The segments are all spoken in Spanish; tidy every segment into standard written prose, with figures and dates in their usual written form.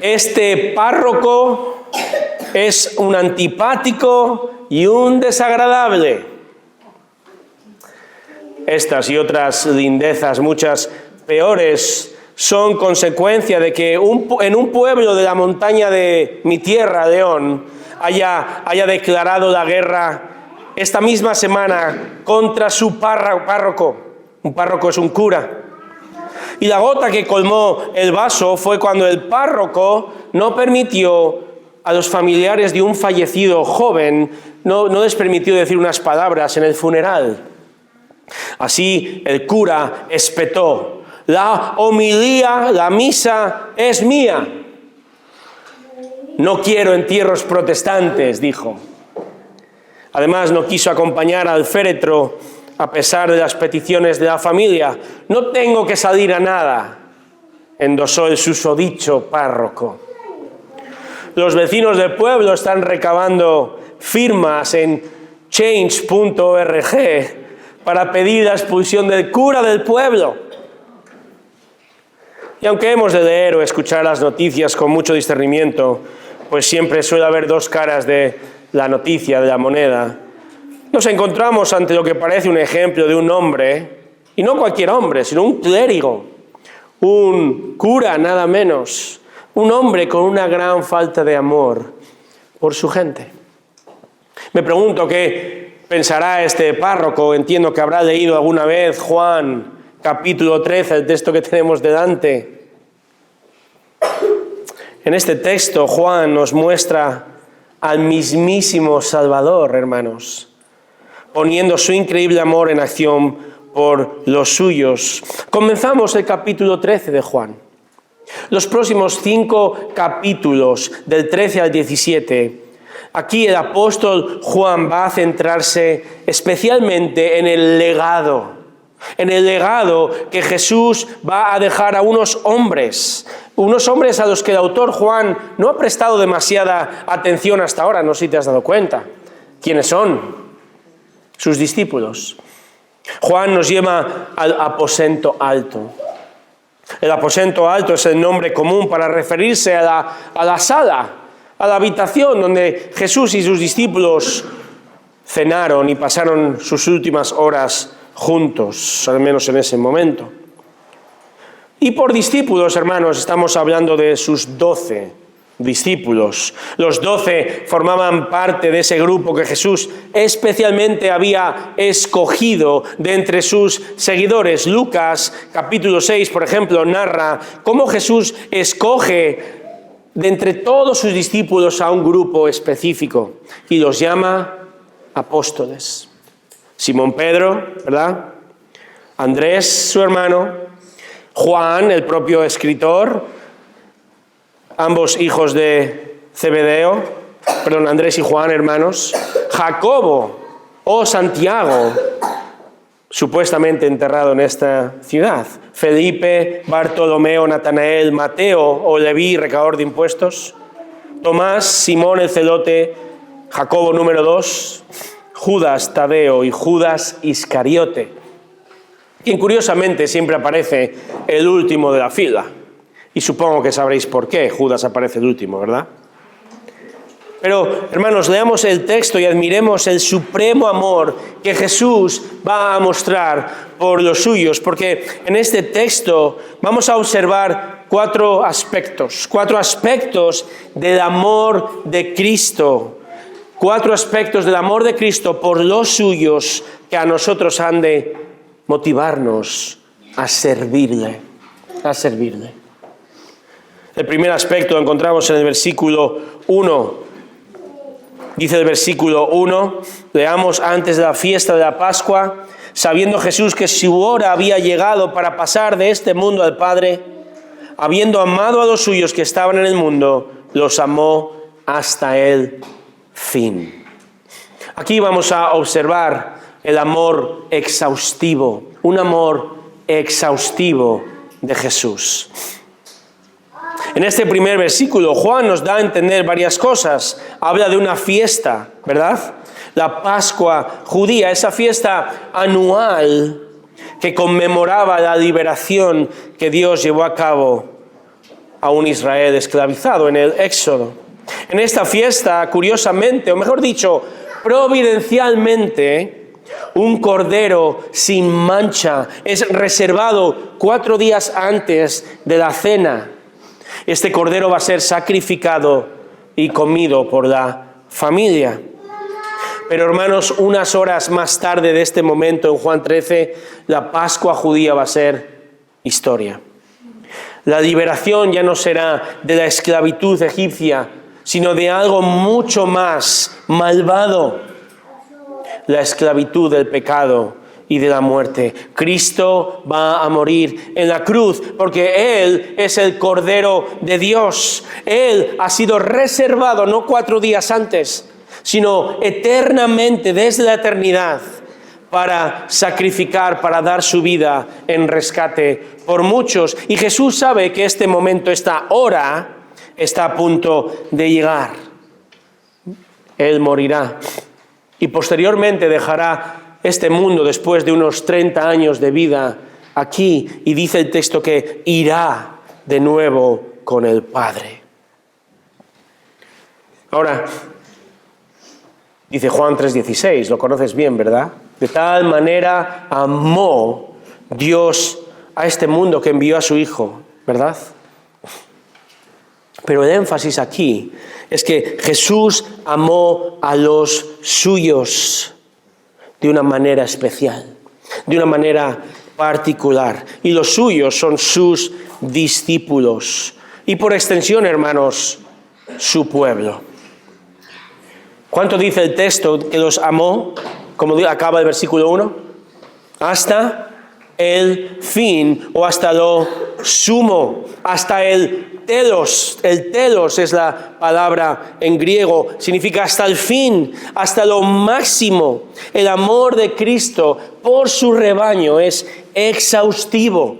Este párroco es un antipático y un desagradable. Estas y otras lindezas, muchas peores, son consecuencia de que en un pueblo de la montaña de mi tierra, León, haya declarado la guerra esta misma semana contra su párroco. Un párroco es un cura. Y la gota que colmó el vaso fue cuando el párroco no permitió a los familiares de un fallecido joven, no les permitió decir unas palabras en el funeral. Así el cura espetó: la homilía, la misa es mía. No quiero entierros protestantes, dijo. Además, no quiso acompañar al féretro a pesar de las peticiones de la familia. No tengo que salir a nada, endosó el susodicho párroco. Los vecinos del pueblo están recabando firmas en change.org para pedir la expulsión del cura del pueblo. Y aunque hemos de leer o escuchar las noticias con mucho discernimiento, pues siempre suele haber dos caras de la noticia, de la moneda, nos encontramos ante lo que parece un ejemplo de un hombre, y no cualquier hombre, sino un clérigo, un cura nada menos, un hombre con una gran falta de amor por su gente. Me pregunto qué pensará este párroco. Entiendo que habrá leído alguna vez Juan capítulo 13, el texto que tenemos delante. En este texto Juan nos muestra al mismísimo Salvador, hermanos, poniendo su increíble amor en acción por los suyos. Comenzamos el capítulo 13 de Juan. Los próximos 5 capítulos, del 13 al 17, aquí el apóstol Juan va a centrarse especialmente en el legado que Jesús va a dejar a unos hombres a los que el autor Juan no ha prestado demasiada atención hasta ahora, no sé si te has dado cuenta. ¿Quiénes son? Sus discípulos. Juan nos lleva al aposento alto. El aposento alto es el nombre común para referirse a la sala, a la habitación donde Jesús y sus discípulos cenaron y pasaron sus últimas horas juntos, al menos en ese momento. Y por discípulos, hermanos, estamos hablando de sus 12 discípulos. Los 12 formaban parte de ese grupo que Jesús especialmente había escogido de entre sus seguidores. Lucas, capítulo 6, por ejemplo, narra cómo Jesús escoge de entre todos sus discípulos a un grupo específico y los llama apóstoles. Simón Pedro, ¿verdad? Andrés, su hermano, Juan, el propio escritor, ambos hijos de Zebedeo, Andrés y Juan, hermanos, Jacobo o Santiago, supuestamente enterrado en esta ciudad, Felipe, Bartolomeo, Natanael, Mateo o Leví, recaudador de impuestos, Tomás, Simón el celote, Jacobo número 2, Judas Tadeo y Judas Iscariote, quien curiosamente siempre aparece el último de la fila. Y supongo que sabréis por qué Judas aparece el último, ¿verdad? Pero, hermanos, leamos el texto y admiremos el supremo amor que Jesús va a mostrar por los suyos, porque en este texto vamos a observar 4 aspectos del amor de Cristo. 4 aspectos del amor de Cristo por los suyos que a nosotros han de motivarnos a servirle. El primer aspecto lo encontramos en el versículo 1. Dice el versículo 1, leamos: antes de la fiesta de la Pascua, sabiendo Jesús que su hora había llegado para pasar de este mundo al Padre, habiendo amado a los suyos que estaban en el mundo, los amó hasta el fin. Aquí vamos a observar el amor exhaustivo, un amor exhaustivo de Jesús. En este primer versículo, Juan nos da a entender varias cosas. Habla de una fiesta, ¿verdad? La Pascua judía, esa fiesta anual que conmemoraba la liberación que Dios llevó a cabo a un Israel esclavizado en el Éxodo. En esta fiesta, curiosamente, o mejor dicho, providencialmente, un cordero sin mancha es reservado 4 días antes de la cena. Este cordero va a ser sacrificado y comido por la familia. Pero hermanos, unas horas más tarde de este momento, en Juan 13, la Pascua judía va a ser historia. La liberación ya no será de la esclavitud egipcia, sino de algo mucho más malvado: la esclavitud del pecado y de la muerte. Cristo va a morir en la cruz porque Él es el Cordero de Dios. Él ha sido reservado no 4 días antes, sino eternamente, desde la eternidad, para sacrificar, para dar su vida en rescate por muchos. Y Jesús sabe que este momento, esta hora, está a punto de llegar. Él morirá y posteriormente dejará este mundo después de unos 30 años de vida aquí, y dice el texto que irá de nuevo con el Padre. Ahora, dice Juan 3:16, lo conoces bien, ¿verdad? De tal manera amó Dios a este mundo que envió a su Hijo, ¿verdad? Pero el énfasis aquí es que Jesús amó a los suyos de una manera especial, de una manera particular. Y los suyos son sus discípulos. Y por extensión, hermanos, su pueblo. ¿Cuánto dice el texto que los amó? Como acaba el versículo 1. Hasta el fin, o hasta lo sumo, hasta el telos. El telos es la palabra en griego, significa hasta el fin, hasta lo máximo. El amor de Cristo por su rebaño es exhaustivo,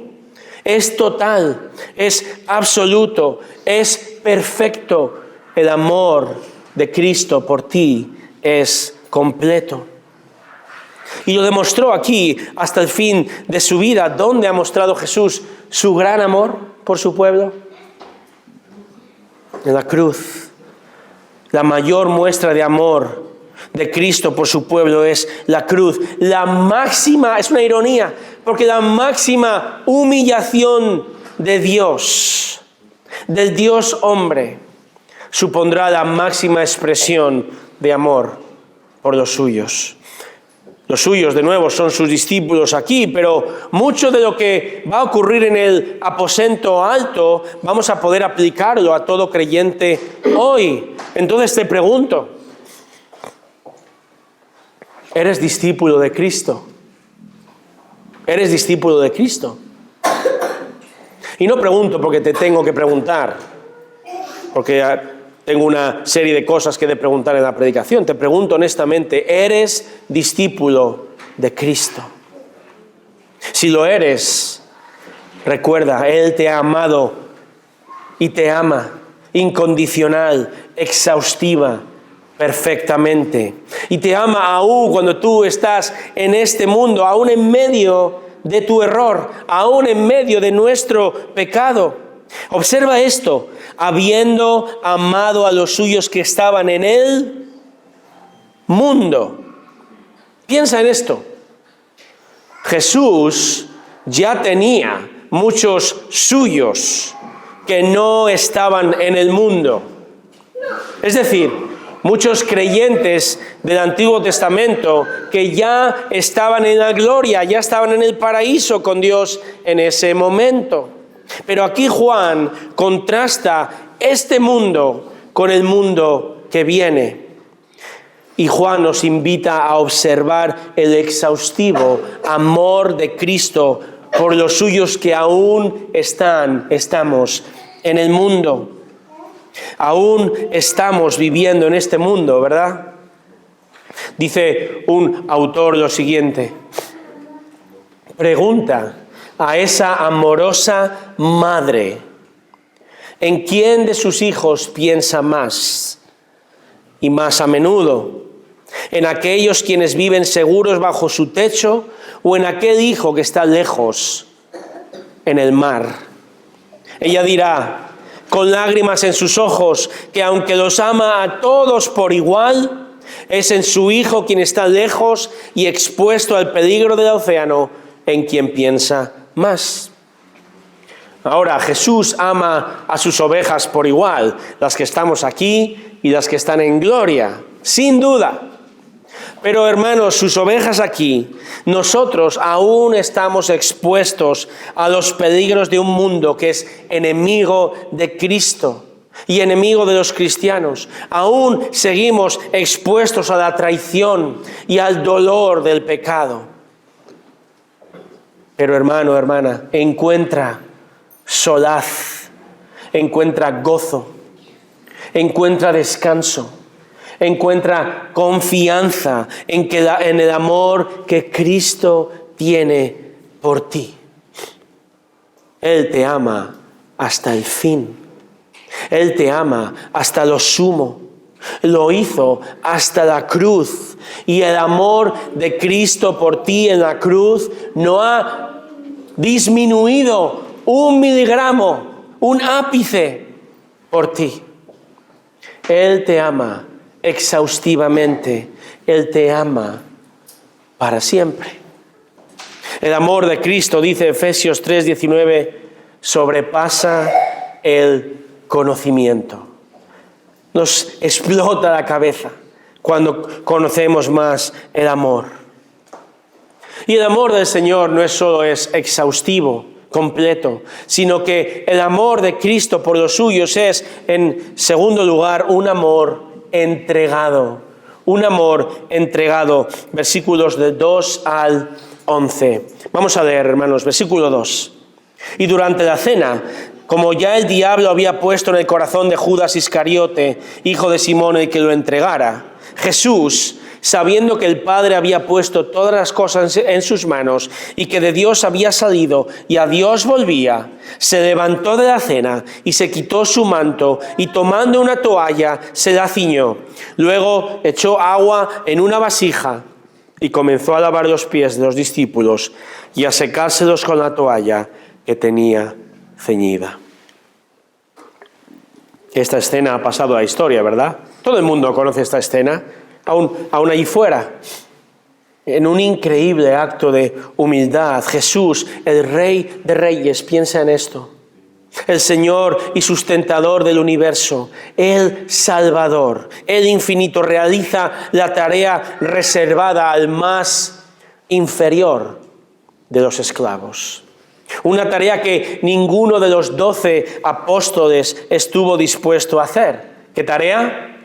es total, es absoluto, es perfecto. El amor de Cristo por ti es completo. Y lo demostró aquí hasta el fin de su vida. ¿Dónde ha mostrado Jesús su gran amor por su pueblo? En la cruz. La mayor muestra de amor de Cristo por su pueblo es la cruz. La máxima, es una ironía, porque la máxima humillación de Dios, del Dios hombre, supondrá la máxima expresión de amor por los suyos. Los suyos, de nuevo, son sus discípulos aquí, pero mucho de lo que va a ocurrir en el aposento alto vamos a poder aplicarlo a todo creyente hoy. Entonces te pregunto, ¿eres discípulo de Cristo? ¿Eres discípulo de Cristo? Y no pregunto porque te tengo que preguntar, porque tengo una serie de cosas que he de preguntar en la predicación. Te pregunto honestamente, ¿eres discípulo de Cristo? Si lo eres, recuerda, Él te ha amado y te ama incondicional, exhaustiva, perfectamente. Y te ama aún cuando tú estás en este mundo, aún en medio de tu error, aún en medio de nuestro pecado. Observa esto: habiendo amado a los suyos que estaban en el mundo. Piensa en esto. Jesús ya tenía muchos suyos que no estaban en el mundo. Es decir, muchos creyentes del Antiguo Testamento que ya estaban en la gloria, ya estaban en el paraíso con Dios en ese momento. Pero aquí Juan contrasta este mundo con el mundo que viene. Y Juan nos invita a observar el exhaustivo amor de Cristo por los suyos que aún estamos en el mundo. Aún estamos viviendo en este mundo, ¿verdad? Dice un autor lo siguiente: pregunta a esa amorosa madre, ¿en quién de sus hijos piensa más y más a menudo? ¿En aquellos quienes viven seguros bajo su techo o en aquel hijo que está lejos en el mar? Ella dirá: con lágrimas en sus ojos, que aunque los ama a todos por igual, es en su Hijo quien está lejos y expuesto al peligro del océano, en quien piensa más. Ahora, Jesús ama a sus ovejas por igual, las que estamos aquí y las que están en gloria, sin duda. Pero hermanos, sus ovejas aquí, nosotros aún estamos expuestos a los peligros de un mundo que es enemigo de Cristo y enemigo de los cristianos. Aún seguimos expuestos a la traición y al dolor del pecado. Pero hermano, hermana, encuentra solaz, encuentra gozo, encuentra descanso, encuentra confianza en el amor que Cristo tiene por ti. Él te ama hasta el fin. Él te ama hasta lo sumo. Lo hizo hasta la cruz. Y el amor de Cristo por ti en la cruz no ha disminuido 1 miligramo, un ápice por ti. Él te ama exhaustivamente. Él te ama para siempre. El amor de Cristo, dice Efesios 3:19, sobrepasa el conocimiento. Nos explota la cabeza cuando conocemos más el amor. Y el amor del Señor no solo es exhaustivo, completo, sino que el amor de Cristo por los suyos es, en segundo lugar, un amor entregado. Un amor entregado. Versículos del 2 al 11. Vamos a leer, hermanos, versículo 2. Y durante la cena, como ya el diablo había puesto en el corazón de Judas Iscariote, hijo de Simón, el que lo entregara, Jesús, sabiendo que el Padre había puesto todas las cosas en sus manos y que de Dios había salido y a Dios volvía, se levantó de la cena y se quitó su manto y tomando una toalla se la ciñó. Luego echó agua en una vasija y comenzó a lavar los pies de los discípulos y a secárselos con la toalla que tenía ceñida. Esta escena ha pasado a la historia, ¿verdad? Todo el mundo conoce esta escena, aún allí fuera. En un increíble acto de humildad, Jesús, el Rey de Reyes, piensa en esto. El Señor y sustentador del universo, el Salvador, el infinito, realiza la tarea reservada al más inferior de los esclavos. Una tarea que ninguno de los 12 apóstoles estuvo dispuesto a hacer. ¿Qué tarea?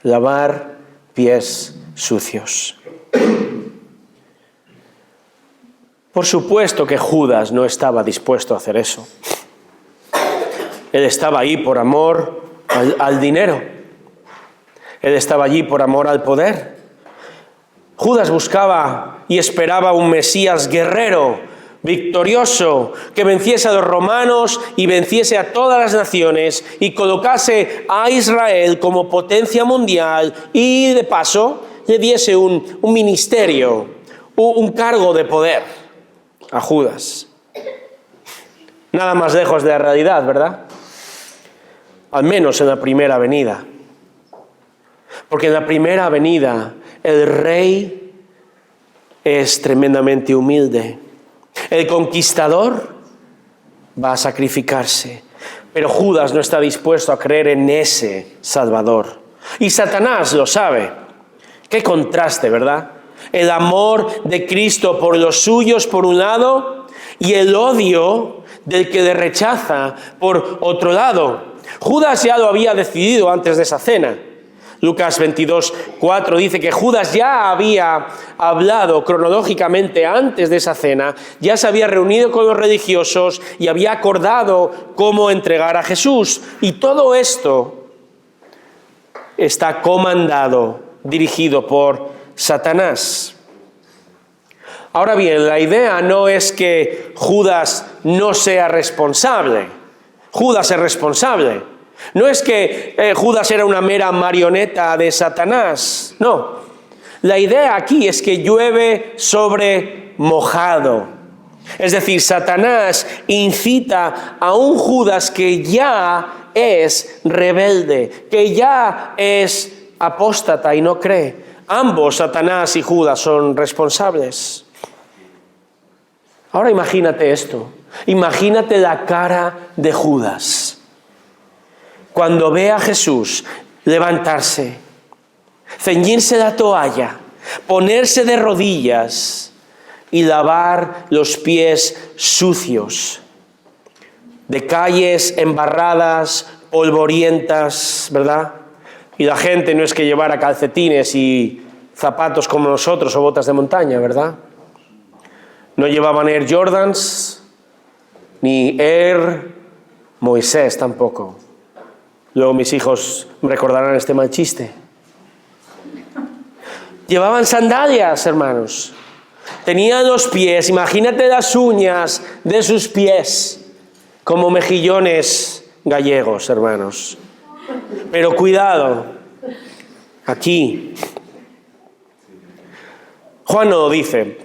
Lavar pies sucios. Por supuesto que Judas no estaba dispuesto a hacer eso. Él estaba ahí por amor al dinero. Él estaba allí por amor al poder. Judas buscaba y esperaba un Mesías guerrero, victorioso, que venciese a los romanos y venciese a todas las naciones y colocase a Israel como potencia mundial y de paso le diese un ministerio, un cargo de poder a Judas. Nada más lejos de la realidad, ¿verdad? Al menos en la primera venida. Porque en la primera venida el rey es tremendamente humilde. El conquistador va a sacrificarse. Pero Judas no está dispuesto a creer en ese Salvador. Y Satanás lo sabe. Qué contraste, ¿verdad? El amor de Cristo por los suyos por un lado y el odio del que le rechaza por otro lado. Judas ya lo había decidido antes de esa cena. Lucas 22:4 dice que Judas ya había hablado cronológicamente antes de esa cena, ya se había reunido con los religiosos y había acordado cómo entregar a Jesús. Y todo esto está comandado, dirigido por Satanás. Ahora bien, la idea no es que Judas no sea responsable. Judas es responsable. No es que Judas era una mera marioneta de Satanás. No. La idea aquí es que llueve sobre mojado. Es decir, Satanás incita a un Judas que ya es rebelde, que ya es apóstata y no cree. Ambos, Satanás y Judas, son responsables. Ahora imagínate esto. Imagínate la cara de Judas cuando ve a Jesús levantarse, ceñirse la toalla, ponerse de rodillas y lavar los pies sucios de calles embarradas, polvorientas, ¿verdad? Y la gente no es que llevara calcetines y zapatos como nosotros o botas de montaña, ¿verdad? No llevaban Air Jordans ni Air Moisés tampoco. Luego mis hijos recordarán este mal chiste. Llevaban sandalias, hermanos. Tenían los pies, imagínate las uñas de sus pies, como mejillones gallegos, hermanos. Pero cuidado, aquí. Juan no lo dice,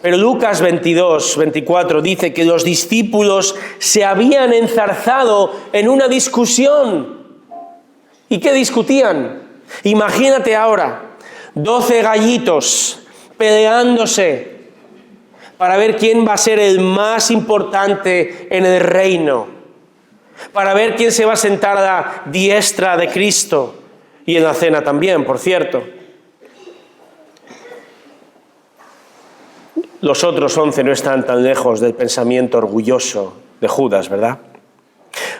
pero Lucas 22, 24 dice que los discípulos se habían enzarzado en una discusión. ¿Y qué discutían? Imagínate ahora, 12 gallitos peleándose para ver quién va a ser el más importante en el reino, para ver quién se va a sentar a la diestra de Cristo, y en la cena también, por cierto. Los otros 11 no están tan lejos del pensamiento orgulloso de Judas, ¿verdad?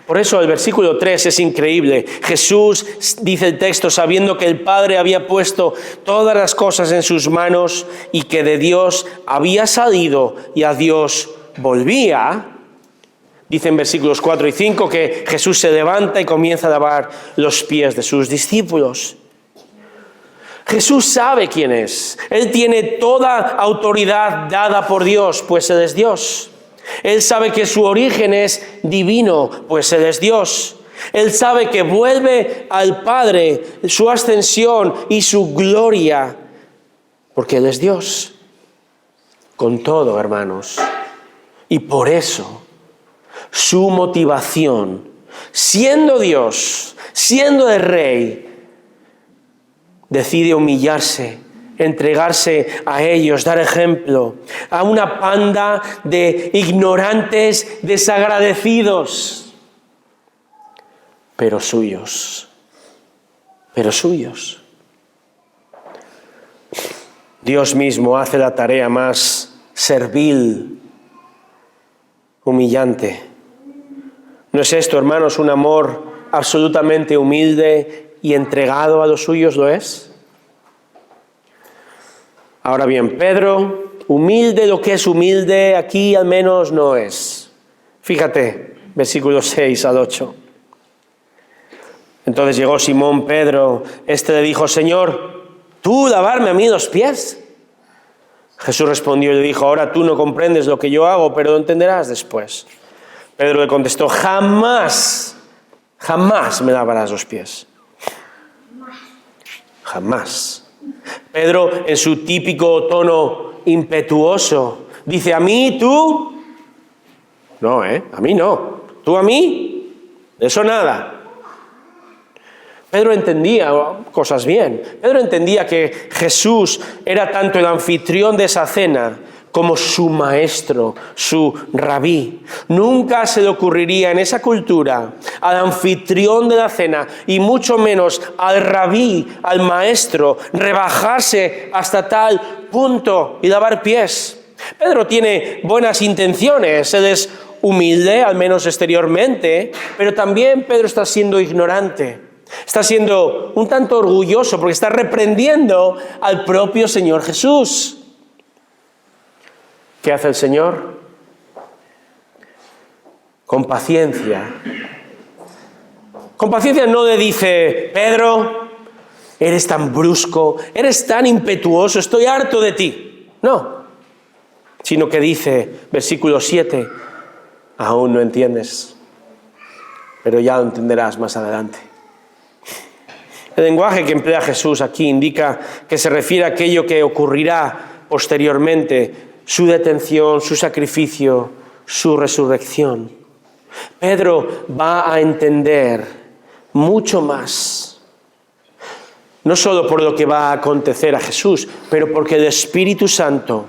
Por eso el versículo 3 es increíble. Jesús, dice el texto, sabiendo que el Padre había puesto todas las cosas en sus manos y que de Dios había salido y a Dios volvía, dice en versículos 4 y 5 que Jesús se levanta y comienza a lavar los pies de sus discípulos. Jesús sabe quién es. Él tiene toda autoridad dada por Dios, pues Él es Dios. Él sabe que su origen es divino, pues Él es Dios. Él sabe que vuelve al Padre su ascensión y su gloria, porque Él es Dios. Con todo, hermanos. Y por eso, su motivación, siendo Dios, siendo el Rey, decide humillarse, entregarse a ellos, dar ejemplo a una panda de ignorantes, desagradecidos, pero suyos. Dios mismo hace la tarea más servil, humillante. ¿No es esto, hermanos, un amor absolutamente humilde y entregado a los suyos? ¿Lo es? Ahora bien, Pedro, humilde lo que es humilde, aquí al menos no es. Fíjate, versículos 6 al 8. Entonces llegó Simón Pedro, le dijo, Señor, ¿tú lavarme a mí los pies? Jesús respondió y le dijo, ahora tú no comprendes lo que yo hago, pero lo entenderás después. Pedro le contestó, jamás me lavarás los pies. Jamás. Pedro, en su típico tono impetuoso, dice, ¿a mí, tú? No, a mí no. ¿Tú a mí? Eso nada. Pedro entendía cosas bien. Pedro entendía que Jesús era tanto el anfitrión de esa cena como su maestro, su rabí. Nunca se le ocurriría en esa cultura al anfitrión de la cena y mucho menos al rabí, al maestro, rebajarse hasta tal punto y lavar pies. Pedro tiene buenas intenciones, él es humilde, al menos exteriormente, pero también Pedro está siendo ignorante. Está siendo un tanto orgulloso porque está reprendiendo al propio Señor Jesús. ¿Qué hace el Señor? Con paciencia. Con paciencia no le dice, Pedro, eres tan brusco, eres tan impetuoso, estoy harto de ti. No. Sino que dice, versículo 7, aún no entiendes, pero ya lo entenderás más adelante. El lenguaje que emplea Jesús aquí indica que se refiere a aquello que ocurrirá posteriormente su detención, su sacrificio, su resurrección. Pedro va a entender mucho más, no solo por lo que va a acontecer a Jesús, pero porque el Espíritu Santo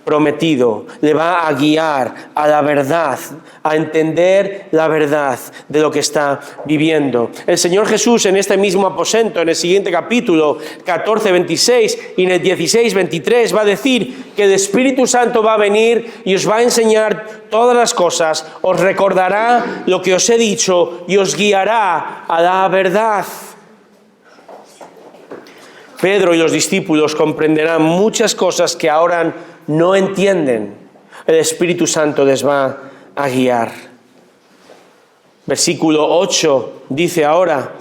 prometido le va a guiar a la verdad, a entender la verdad de lo que está viviendo. El Señor Jesús en este mismo aposento, en el siguiente capítulo 14:26 y en el 16:23 va a decir que el Espíritu Santo va a venir y os va a enseñar todas las cosas, os recordará lo que os he dicho y os guiará a la verdad. Pedro y los discípulos comprenderán muchas cosas que ahora no entienden. El Espíritu Santo les va a guiar. Versículo 8 dice ahora,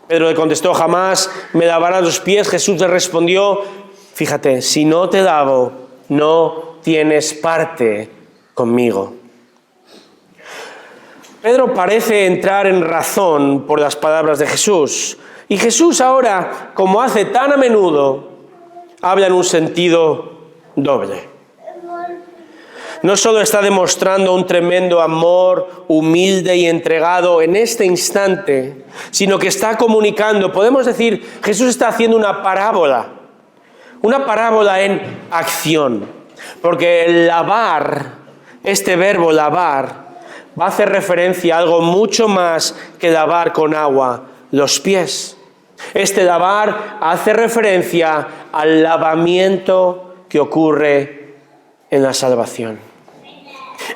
Pedro le contestó, jamás me lavarás los pies. Jesús le respondió, fíjate, si no te lavo, no tienes parte conmigo. Pedro parece entrar en razón por las palabras de Jesús. Y Jesús ahora, como hace tan a menudo, habla en un sentido doble. No solo está demostrando un tremendo amor humilde y entregado en este instante, sino que está comunicando, podemos decir, Jesús está haciendo una parábola en acción. Porque el lavar, este verbo lavar, va a hacer referencia a algo mucho más que lavar con agua los pies. Este lavar hace referencia al lavamiento que ocurre en la salvación.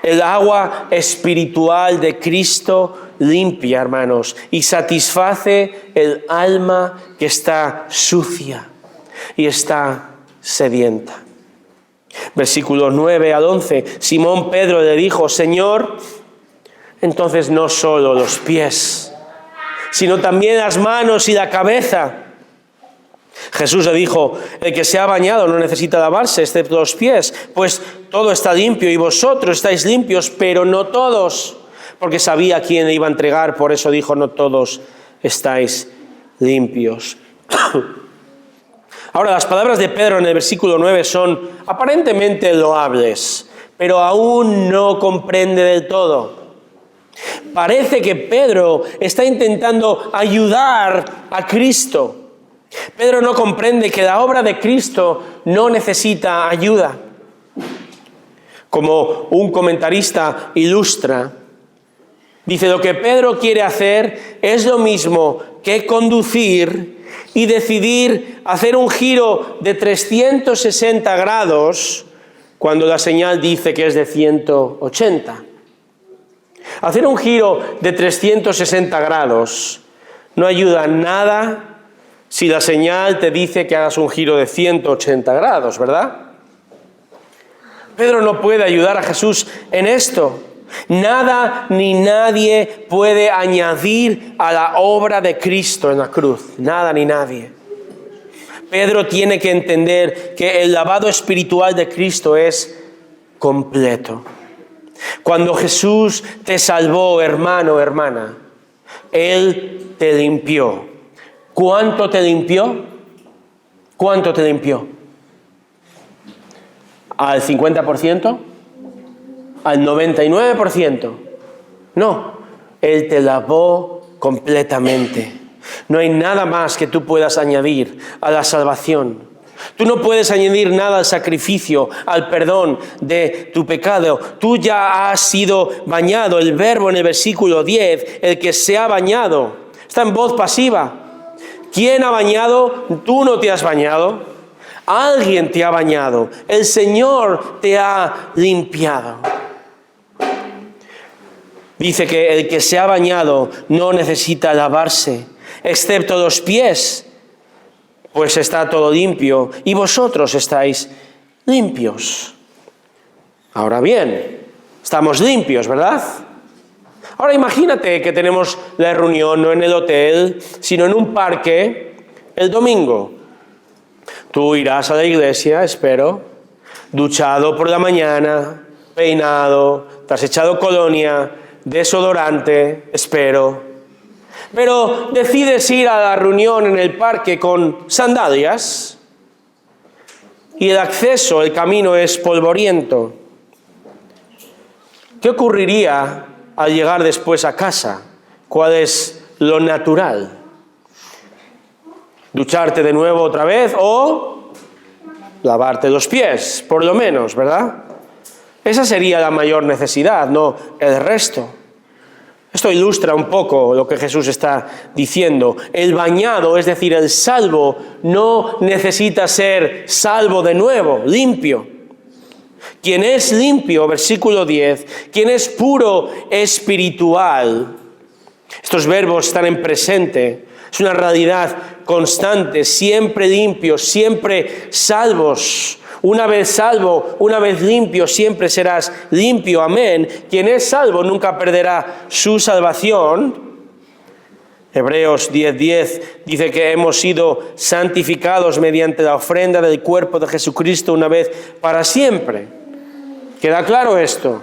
El agua espiritual de Cristo limpia, hermanos, y satisface el alma que está sucia y está sedienta. Versículos 9 al 11. Simón Pedro le dijo, Señor, entonces no solo los pies, sino también las manos y la cabeza. Jesús le dijo, el que se ha bañado no necesita lavarse, excepto los pies, pues todo está limpio y vosotros estáis limpios, pero no todos, porque sabía quién le iba a entregar, por eso dijo, no todos estáis limpios. Ahora, las palabras de Pedro en el versículo 9 son aparentemente loables, pero aún no comprende del todo. Parece que Pedro está intentando ayudar a Cristo. Pedro no comprende que la obra de Cristo no necesita ayuda. Como un comentarista ilustra, dice, lo que Pedro quiere hacer es lo mismo que conducir y decidir hacer un giro de 360 grados cuando la señal dice que es de 180. Hacer un giro de 360 grados no ayuda en nada si la señal te dice que hagas un giro de 180 grados, ¿verdad? Pedro no puede ayudar a Jesús en esto. Nada ni nadie puede añadir a la obra de Cristo en la cruz. Nada ni nadie. Pedro tiene que entender que el lavado espiritual de Cristo es completo. Cuando Jesús te salvó, hermano, hermana, Él te limpió. ¿Cuánto te limpió? ¿Cuánto te limpió? ¿Al 50%? ¿Al 99%? No, Él te lavó completamente. No hay nada más que tú puedas añadir a la salvación. Tú no puedes añadir nada al sacrificio, al perdón de tu pecado. Tú ya has sido bañado. El verbo en el versículo 10, el que se ha bañado, está en voz pasiva. ¿Quién ha bañado? Tú no te has bañado. Alguien te ha bañado. El Señor te ha limpiado. Dice que el que se ha bañado no necesita lavarse, excepto los pies, pues está todo limpio y vosotros estáis limpios. Ahora bien, estamos limpios, ¿verdad? Ahora imagínate que tenemos la reunión no en el hotel, sino en un parque el domingo. Tú irás a la iglesia, espero, duchado por la mañana, peinado, te has echado colonia, desodorante, espero. Pero decides ir a la reunión en el parque con sandalias. y el acceso, el camino es polvoriento. ¿Qué ocurriría al llegar después a casa? ¿Cuál es lo natural? ¿Ducharte de nuevo otra vez o lavarte los pies, por lo menos, verdad? Esa sería la mayor necesidad, no el resto. Esto ilustra un poco lo que Jesús está diciendo. El bañado, es decir, el salvo, no necesita ser salvo de nuevo, limpio. Quien es limpio, versículo 10, quien es puro espiritual. Estos verbos están en presente. Es una realidad constante, siempre limpios, siempre salvos. Una vez salvo, una vez limpio, siempre serás limpio. Amén. Quien es salvo nunca perderá su salvación. Hebreos 10:10 dice que hemos sido santificados mediante la ofrenda del cuerpo de Jesucristo una vez para siempre. ¿Queda claro esto?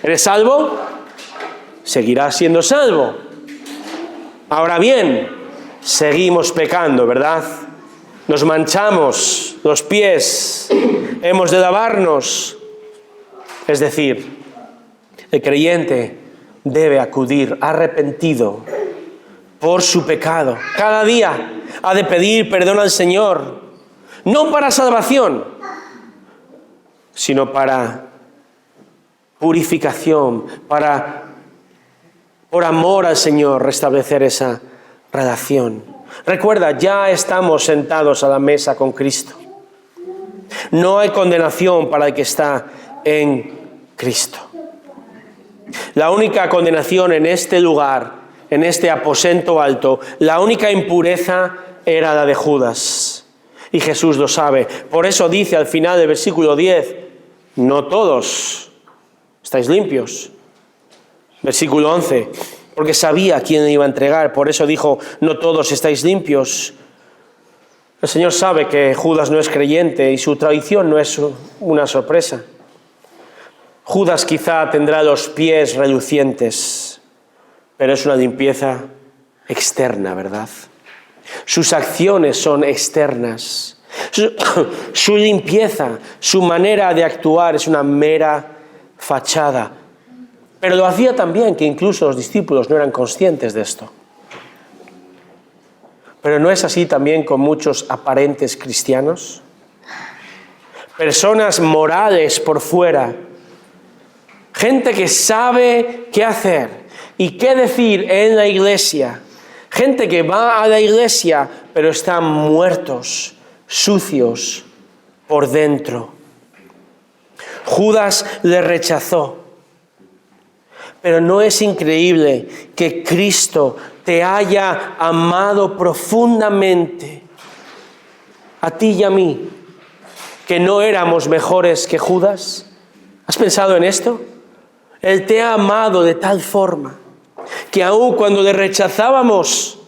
¿Eres salvo? Seguirás siendo salvo. Ahora bien, seguimos pecando, ¿verdad? Nos manchamos los pies, hemos de lavarnos. Es decir, el creyente debe acudir arrepentido por su pecado. Cada día ha de pedir perdón al Señor, no para salvación, sino para purificación, para, por amor al Señor, restablecer esa relación. Recuerda, ya estamos sentados a la mesa con Cristo. No hay condenación para el que está en Cristo. La única condenación en este lugar, en este aposento alto, la única impureza era la de Judas. Y Jesús lo sabe. Por eso dice al final del versículo 10, no todos estáis limpios. Versículo 11, porque sabía quién le iba a entregar, por eso dijo, no todos estáis limpios. El Señor sabe que Judas no es creyente y su traición no es una sorpresa. Judas quizá tendrá los pies relucientes, pero es una limpieza externa, ¿verdad? Sus acciones son externas. Su limpieza, su manera de actuar es una mera fachada. Pero lo hacía también que incluso los discípulos no eran conscientes de esto. Pero ¿no es así también con muchos aparentes cristianos? Personas morales por fuera, gente que sabe qué hacer y qué decir en la iglesia, gente que va a la iglesia pero están muertos, sucios por dentro. Judas le rechazó. Pero ¿no es increíble que Cristo te haya amado profundamente, a ti y a mí, que no éramos mejores que Judas? ¿Has pensado en esto? Él te ha amado de tal forma que aun cuando le rechazábamos,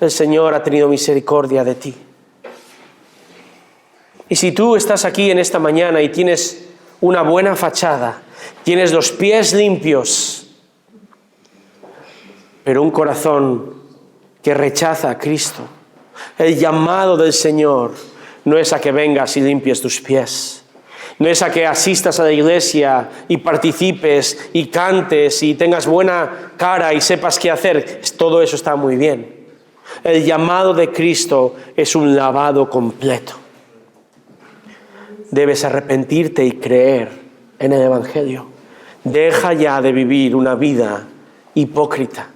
el Señor ha tenido misericordia de ti. Y si tú estás aquí en esta mañana y tienes una buena fachada, tienes los pies limpios, pero un corazón que rechaza a Cristo, el llamado del Señor no es a que vengas y limpies tus pies, no es a que asistas a la iglesia y participes y cantes y tengas buena cara y sepas qué hacer. Todo eso está muy bien. El llamado de Cristo es un lavado completo. Debes arrepentirte y creer en el Evangelio. Deja ya de vivir una vida hipócrita.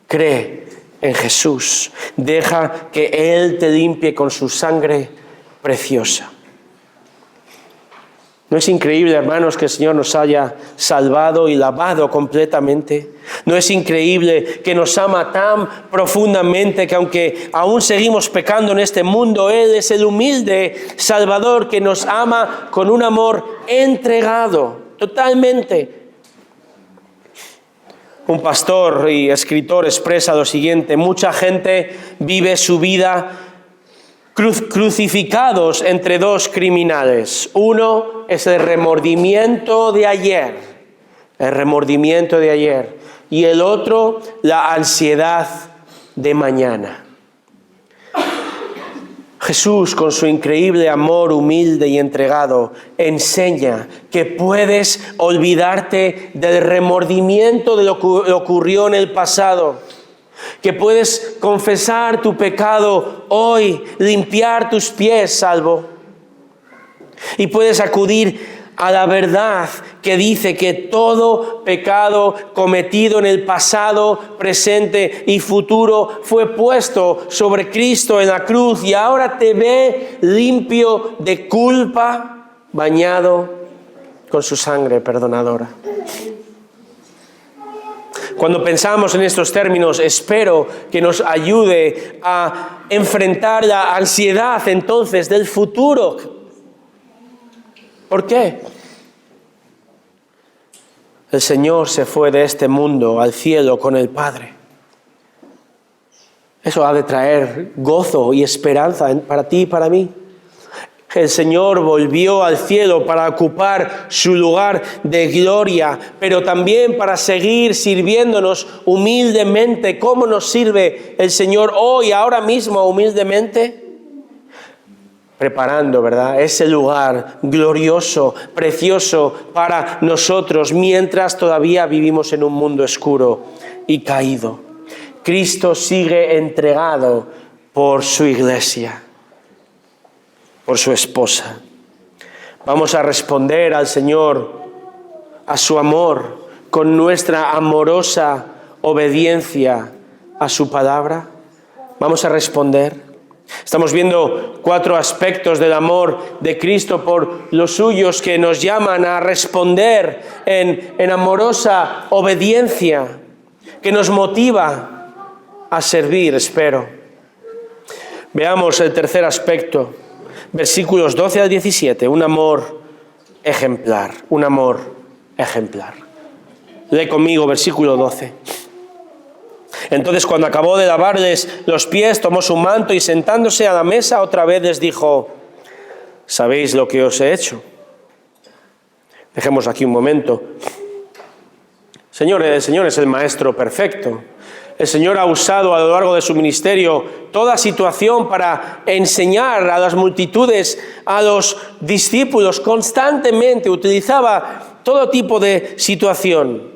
Cree en Jesús. Deja que Él te limpie con su sangre preciosa. ¿No es increíble, hermanos, que el Señor nos haya salvado y lavado completamente? ¿No es increíble que nos ama tan profundamente que aunque aún seguimos pecando en este mundo, Él es el humilde Salvador que nos ama con un amor entregado totalmente? Un pastor y escritor expresa lo siguiente: mucha gente vive su vida crucificados entre dos criminales. Uno es el remordimiento de ayer, y el otro la ansiedad de mañana. Jesús, con su increíble amor humilde y entregado, enseña que puedes olvidarte del remordimiento de lo que ocurrió en el pasado, que puedes confesar tu pecado hoy, limpiar tus pies, salvo, y puedes acudir a la verdad que dice que todo pecado cometido en el pasado, presente y futuro fue puesto sobre Cristo en la cruz y ahora te ve limpio de culpa, bañado con su sangre perdonadora. Cuando pensamos en estos términos, espero que nos ayude a enfrentar la ansiedad entonces del futuro. ¿Por qué? El Señor se fue de este mundo al cielo con el Padre. Eso ha de traer gozo y esperanza para ti y para mí. El Señor volvió al cielo para ocupar su lugar de gloria, pero también para seguir sirviéndonos humildemente. ¿Cómo nos sirve el Señor hoy, ahora mismo, humildemente? Preparando, ¿verdad?, ese lugar glorioso, precioso para nosotros, mientras todavía vivimos en un mundo oscuro y caído. Cristo sigue entregado por su iglesia, por su esposa. Vamos a responder al Señor, a su amor, con nuestra amorosa obediencia a su palabra. Vamos a responder. Estamos viendo 4 aspectos del amor de Cristo por los suyos que nos llaman a responder en amorosa obediencia, que nos motiva a servir, espero. Veamos el tercer aspecto, versículos 12 al 17, un amor ejemplar, un amor ejemplar. Lee conmigo versículo 12. Entonces, cuando acabó de lavarles los pies, tomó su manto y sentándose a la mesa otra vez les dijo: ¿sabéis lo que os he hecho? Dejemos aquí un momento. El Señor es el Maestro perfecto. El Señor ha usado a lo largo de su ministerio toda situación para enseñar a las multitudes, a los discípulos. Constantemente utilizaba todo tipo de situación.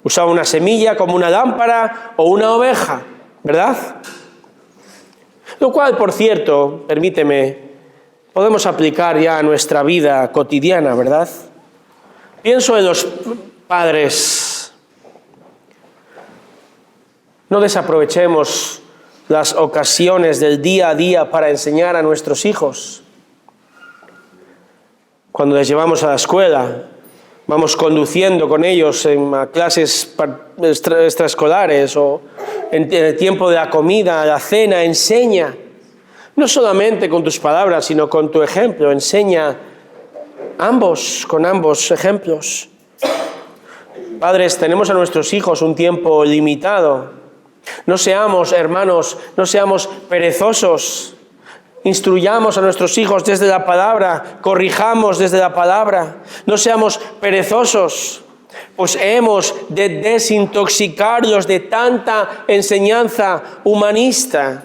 Usaba una semilla como una lámpara o una oveja, ¿verdad? Lo cual, por cierto, permíteme, podemos aplicar ya a nuestra vida cotidiana, ¿verdad? Pienso en los padres. No desaprovechemos las ocasiones del día a día para enseñar a nuestros hijos. Cuando les llevamos a la escuela, vamos conduciendo con ellos a clases extraescolares o en el tiempo de la comida, la cena, enseña. No solamente con tus palabras, sino con tu ejemplo. Enseña con ambos ejemplos. Padres, tenemos a nuestros hijos un tiempo limitado. No seamos, hermanos, no seamos perezosos. Instruyamos a nuestros hijos desde la palabra, corrijamos desde la palabra. No seamos perezosos, pues hemos de desintoxicarlos de tanta enseñanza humanista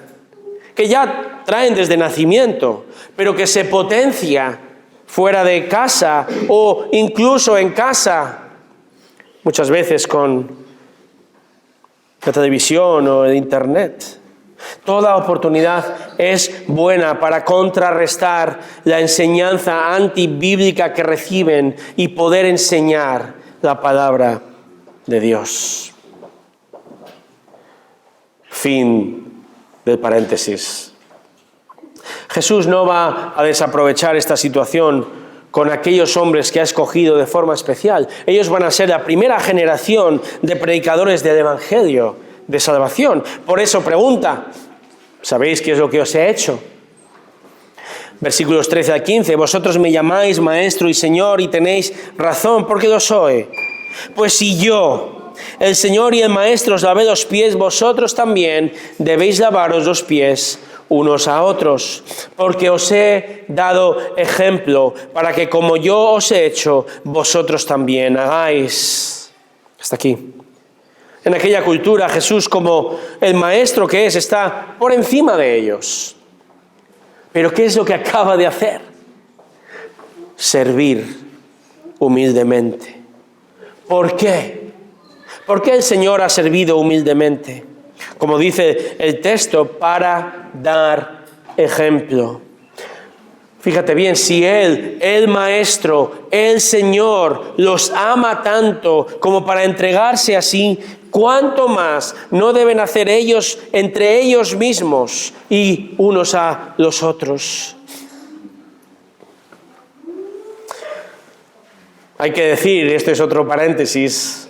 que ya traen desde nacimiento, pero que se potencia fuera de casa o incluso en casa, muchas veces con la televisión o el internet. Toda oportunidad es buena para contrarrestar la enseñanza antibíblica que reciben y poder enseñar la palabra de Dios. Fin del paréntesis. Jesús no va a desaprovechar esta situación con aquellos hombres que ha escogido de forma especial. Ellos van a ser la primera generación de predicadores del Evangelio de salvación. Por eso pregunta: ¿sabéis qué es lo que os he hecho? Versículos 13 al 15. Vosotros me llamáis Maestro y Señor y tenéis razón porque lo soy. Pues si yo, el Señor y el Maestro, os lavé los pies, vosotros también debéis lavaros los pies unos a otros, porque os he dado ejemplo para que como yo os he hecho, vosotros también hagáis. Hasta aquí. En aquella cultura, Jesús, como el maestro que es, está por encima de ellos. Pero ¿qué es lo que acaba de hacer? Servir humildemente. ¿Por qué? ¿Por qué el Señor ha servido humildemente? Como dice el texto, para dar ejemplo. Fíjate bien, si Él, el Maestro, el Señor, los ama tanto como para entregarse así, ¿cuánto más no deben hacer ellos entre ellos mismos y unos a los otros? Hay que decir, esto es otro paréntesis,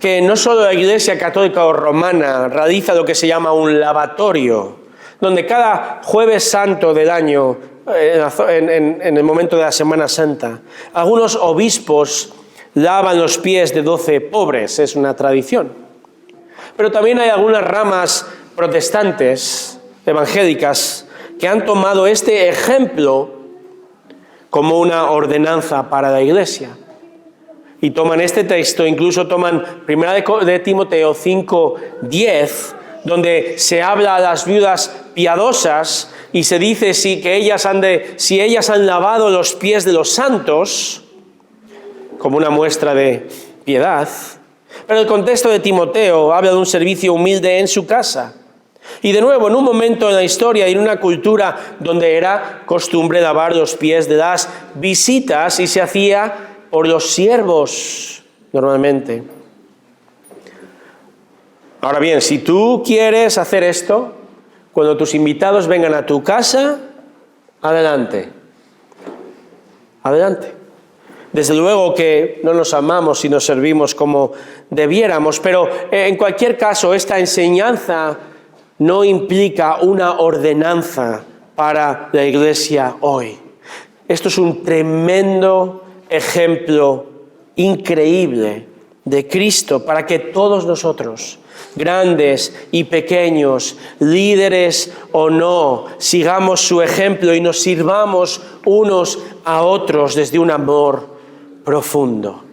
que no solo la Iglesia Católica o Romana realiza lo que se llama un lavatorio, donde cada jueves santo del año, en el momento de la Semana Santa, algunos obispos lavan los pies de 12 pobres, es una tradición. Pero también hay algunas ramas protestantes, evangélicas, que han tomado este ejemplo como una ordenanza para la Iglesia. Y toman este texto, incluso toman 1 de Timoteo 5:10, donde se habla a las viudas piadosas y se dice si ellas han lavado los pies de los santos, como una muestra de piedad. Pero el contexto de Timoteo habla de un servicio humilde en su casa. Y de nuevo, en un momento en la historia y en una cultura donde era costumbre lavar los pies de las visitas y se hacía por los siervos normalmente. Ahora bien, si tú quieres hacer esto, cuando tus invitados vengan a tu casa, adelante. Adelante. Desde luego que no nos amamos y nos servimos como debiéramos, pero en cualquier caso, esta enseñanza no implica una ordenanza para la Iglesia hoy. Esto es un tremendo ejemplo increíble de Cristo para que todos nosotros, grandes y pequeños, líderes o no, sigamos su ejemplo y nos sirvamos unos a otros desde un amor profundo.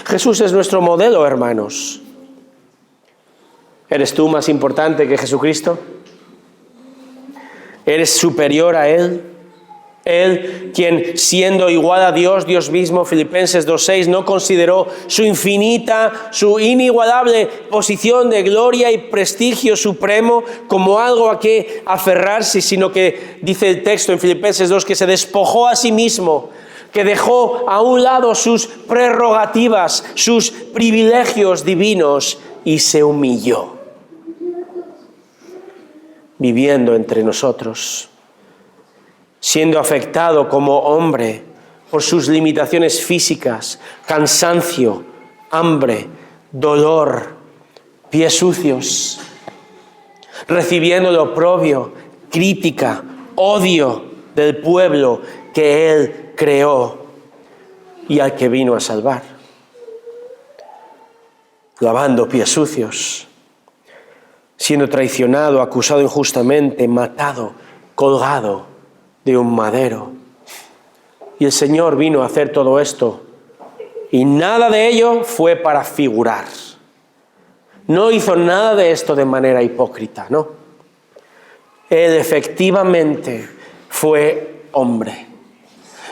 Jesús es nuestro modelo, hermanos. ¿Eres tú más importante que Jesucristo? ¿Eres superior a Él? Él, quien siendo igual a Dios, Dios mismo, Filipenses 2:6, no consideró su inigualable posición de gloria y prestigio supremo como algo a que aferrarse, sino que, dice el texto en Filipenses 2, que se despojó a sí mismo, que dejó a un lado sus prerrogativas, sus privilegios divinos y se humilló, viviendo entre nosotros, siendo afectado como hombre por sus limitaciones físicas, cansancio, hambre, dolor, pies sucios, recibiendo el oprobio, crítica, odio del pueblo que Él creó y al que vino a salvar, lavando pies sucios, siendo traicionado, acusado injustamente, matado, colgado de un madero. Y el Señor vino a hacer todo esto y nada de ello fue para figurar. No hizo nada de esto de manera hipócrita, no. Él efectivamente fue hombre.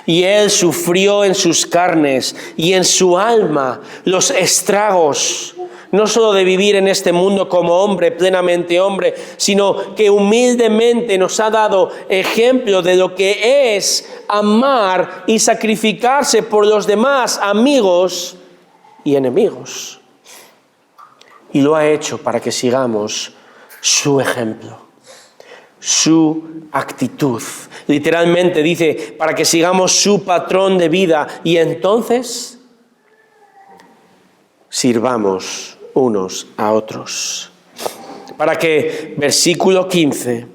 Y Él sufrió en sus carnes y en su alma los estragos, no solo de vivir en este mundo como hombre, plenamente hombre, sino que humildemente nos ha dado ejemplo de lo que es amar y sacrificarse por los demás amigos y enemigos. Y lo ha hecho para que sigamos su ejemplo, su actitud. Literalmente dice, para que sigamos su patrón de vida y entonces sirvamos unos a otros. Para que, versículo 15,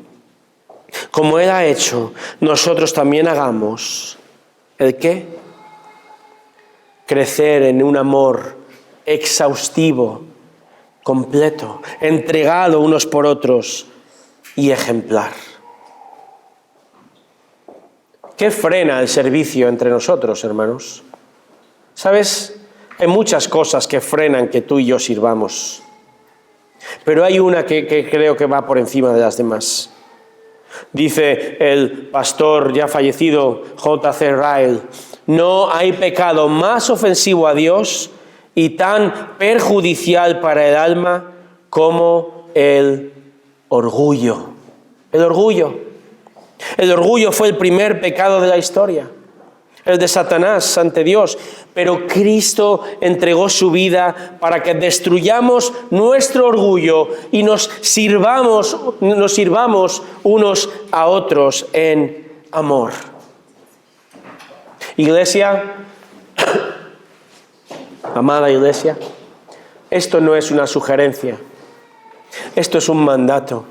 como Él ha hecho, nosotros también hagamos, ¿el qué? Crecer en un amor exhaustivo, completo, entregado unos por otros y ejemplar. ¿Qué frena el servicio entre nosotros, hermanos? ¿Sabes? Hay muchas cosas que frenan que tú y yo sirvamos, pero hay una que creo que va por encima de las demás. Dice el pastor ya fallecido J.C. Ryle, no hay pecado más ofensivo a Dios y tan perjudicial para el alma como el orgullo. El orgullo. El orgullo fue el primer pecado de la historia, el de Satanás ante Dios. Pero Cristo entregó su vida para que destruyamos nuestro orgullo y nos sirvamos unos a otros en amor. Iglesia, amada iglesia, esto no es una sugerencia, esto es un mandato.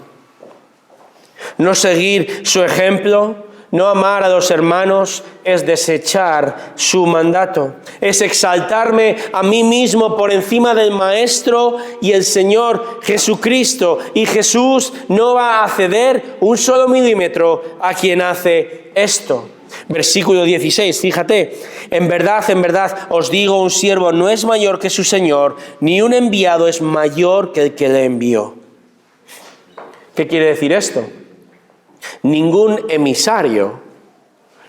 No seguir su ejemplo, no amar a los hermanos, es desechar su mandato. Es exaltarme a mí mismo por encima del Maestro y el Señor Jesucristo. Y Jesús no va a ceder un solo milímetro a quien hace esto. Versículo 16, fíjate, en verdad os digo, un siervo no es mayor que su Señor, ni un enviado es mayor que el que le envió. ¿Qué quiere decir esto? Ningún emisario,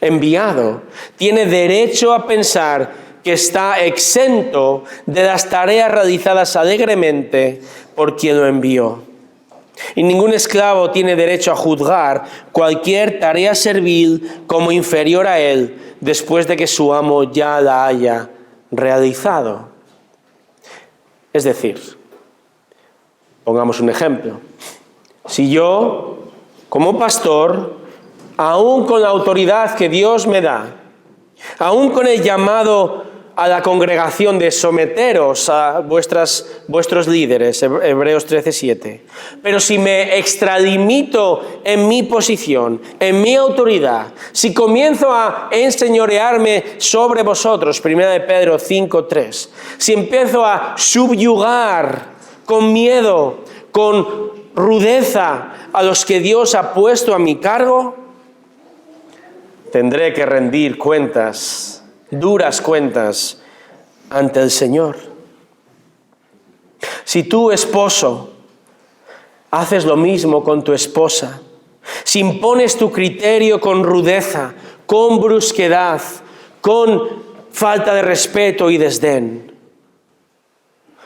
enviado, tiene derecho a pensar que está exento de las tareas realizadas alegremente por quien lo envió. Y ningún esclavo tiene derecho a juzgar cualquier tarea servil como inferior a él después de que su amo ya la haya realizado. Es decir, pongamos un ejemplo. Si yo, como pastor, aún con la autoridad que Dios me da, aún con el llamado a la congregación de someteros a vuestros líderes, Hebreos 13:7. Pero si me extralimito en mi posición, en mi autoridad, si comienzo a enseñorearme sobre vosotros, 1 de Pedro 5:3, si empiezo a subyugar con miedo, con rudeza a los que Dios ha puesto a mi cargo, tendré que rendir cuentas, duras cuentas ante el Señor. Si tú, esposo, haces lo mismo con tu esposa, si impones tu criterio con rudeza, con brusquedad, con falta de respeto y desdén,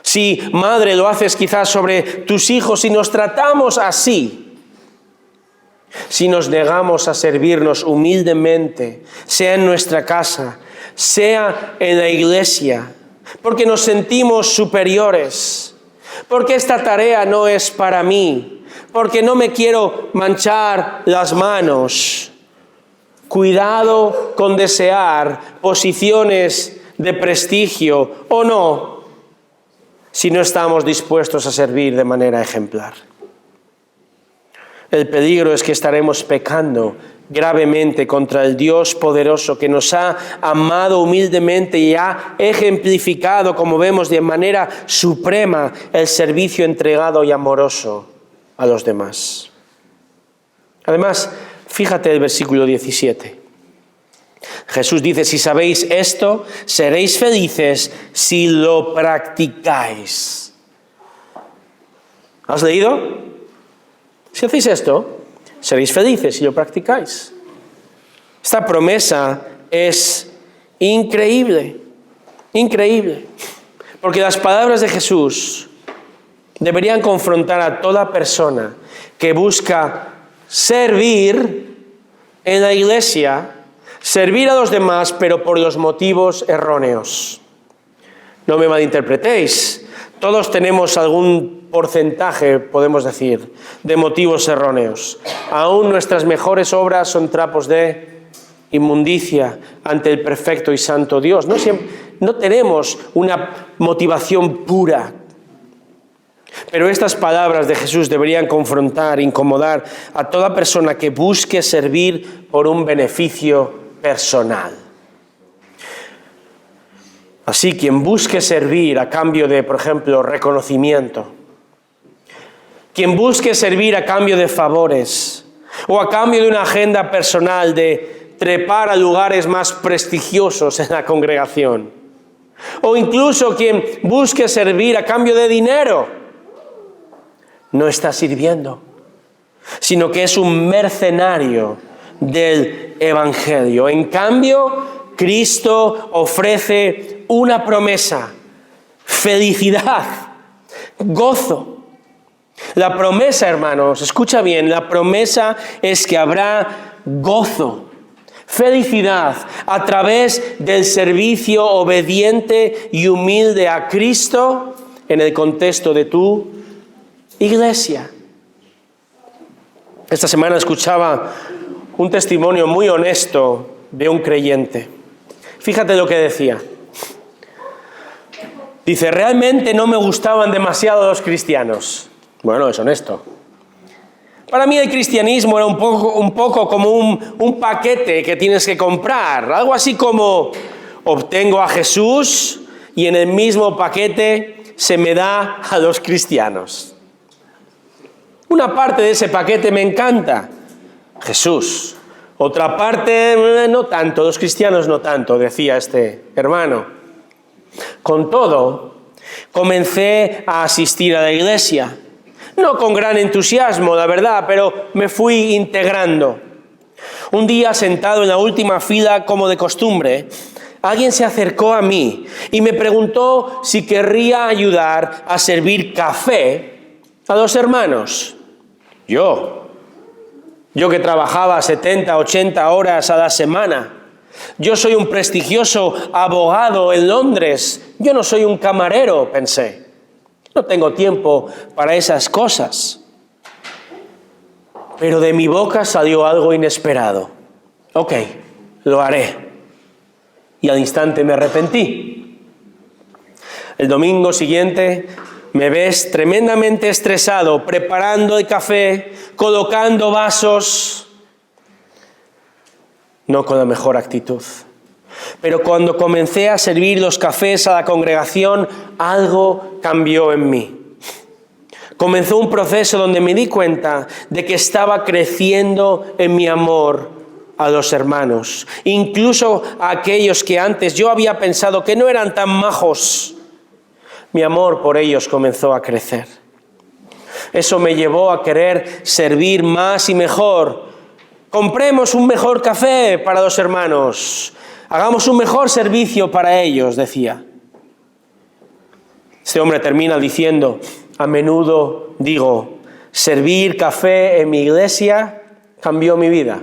si, madre, lo haces quizás sobre tus hijos, si nos tratamos así, si nos negamos a servirnos humildemente, sea en nuestra casa, sea en la iglesia, porque nos sentimos superiores, porque esta tarea no es para mí, porque no me quiero manchar las manos. Cuidado con desear posiciones de prestigio o no, si no estamos dispuestos a servir de manera ejemplar. El peligro es que estaremos pecando gravemente contra el Dios poderoso que nos ha amado humildemente y ha ejemplificado, como vemos, de manera suprema el servicio entregado y amoroso a los demás. Además, fíjate el versículo 17. Jesús dice, si sabéis esto, seréis felices si lo practicáis. ¿Has leído? Si hacéis esto, seréis felices si lo practicáis. Esta promesa es increíble, increíble. Porque las palabras de Jesús deberían confrontar a toda persona que busca servir en la iglesia, servir a los demás, pero por los motivos erróneos. No me malinterpretéis. Todos tenemos algún porcentaje, podemos decir, de motivos erróneos. Aún nuestras mejores obras son trapos de inmundicia ante el perfecto y santo Dios. No tenemos una motivación pura. Pero estas palabras de Jesús deberían confrontar, incomodar a toda persona que busque servir por un beneficio personal. Así, quien busque servir a cambio de, por ejemplo, reconocimiento, quien busque servir a cambio de favores o a cambio de una agenda personal de trepar a lugares más prestigiosos en la congregación, o incluso quien busque servir a cambio de dinero, no está sirviendo. sino que es un mercenario del Evangelio. En cambio, Cristo ofrece una promesa: felicidad, gozo. La promesa, hermanos, escucha bien, la promesa es que habrá gozo, felicidad a través del servicio obediente y humilde a Cristo en el contexto de tu iglesia. Esta semana escuchaba un testimonio muy honesto de un creyente. Fíjate lo que decía. Dice: realmente no me gustaban demasiado los cristianos. Bueno, es honesto. Para mí el cristianismo era un poco como un paquete que tienes que comprar. Algo así como: obtengo a Jesús y en el mismo paquete se me da a los cristianos. Una parte de ese paquete me encanta, Jesús. Otra parte, no tanto, los cristianos no tanto, decía este hermano. Con todo, comencé a asistir a la iglesia. No con gran entusiasmo, la verdad, pero me fui integrando. Un día, sentado en la última fila como de costumbre, alguien se acercó a mí y me preguntó si querría ayudar a servir café a los hermanos. Yo que trabajaba 70, 80 horas a la semana. Yo soy un prestigioso abogado en Londres. Yo no soy un camarero, pensé. No tengo tiempo para esas cosas. Pero de mi boca salió algo inesperado. Ok, lo haré. Y al instante me arrepentí. El domingo siguiente me ves tremendamente estresado, preparando el café, colocando vasos. No con la mejor actitud. Pero cuando comencé a servir los cafés a la congregación, algo cambió en mí. Comenzó un proceso donde me di cuenta de que estaba creciendo en mi amor a los hermanos, incluso a aquellos que antes yo había pensado que no eran tan majos. Mi amor por ellos comenzó a crecer. Eso me llevó a querer servir más y mejor. Compremos un mejor café para los hermanos. Hagamos un mejor servicio para ellos, decía. Este hombre termina diciendo: a menudo digo, servir café en mi iglesia cambió mi vida.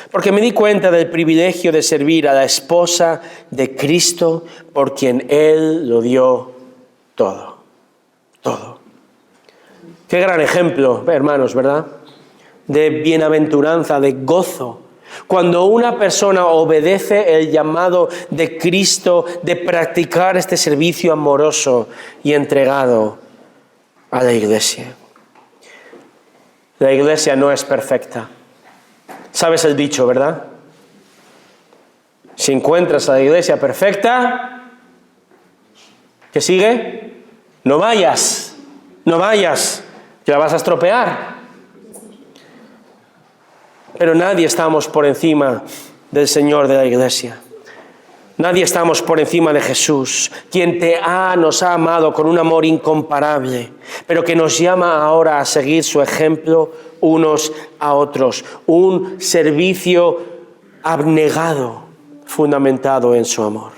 Porque me di cuenta del privilegio de servir a la esposa de Cristo por quien Él lo dio todo. Todo. Qué gran ejemplo, hermanos, ¿verdad? De bienaventuranza, de gozo. Cuando una persona obedece el llamado de Cristo de practicar este servicio amoroso y entregado a la iglesia. La iglesia no es perfecta. ¿Sabes el dicho, verdad? Si encuentras a la iglesia perfecta, ¿qué sigue? No vayas, que la vas a estropear. Pero nadie estamos por encima del Señor de la iglesia. Nadie estamos por encima de Jesús, quien nos ha amado con un amor incomparable, pero que nos llama ahora a seguir su ejemplo unos a otros. Un servicio abnegado, fundamentado en su amor.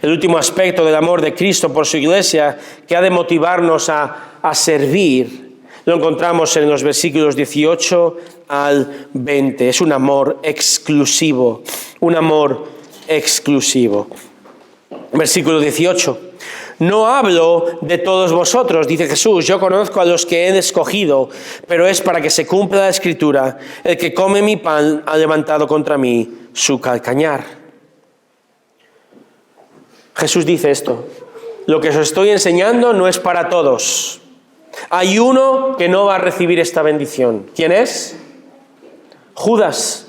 El último aspecto del amor de Cristo por su iglesia, que ha de motivarnos a servir, lo encontramos en los versículos 18 al 20. Es un amor exclusivo, un amor exclusivo. Versículo 18. No hablo de todos vosotros, dice Jesús, yo conozco a los que he escogido, pero es para que se cumpla la Escritura: el que come mi pan ha levantado contra mí su calcañar. Jesús dice esto: lo que os estoy enseñando no es para todos. Hay uno que no va a recibir esta bendición. ¿Quién es? Judas.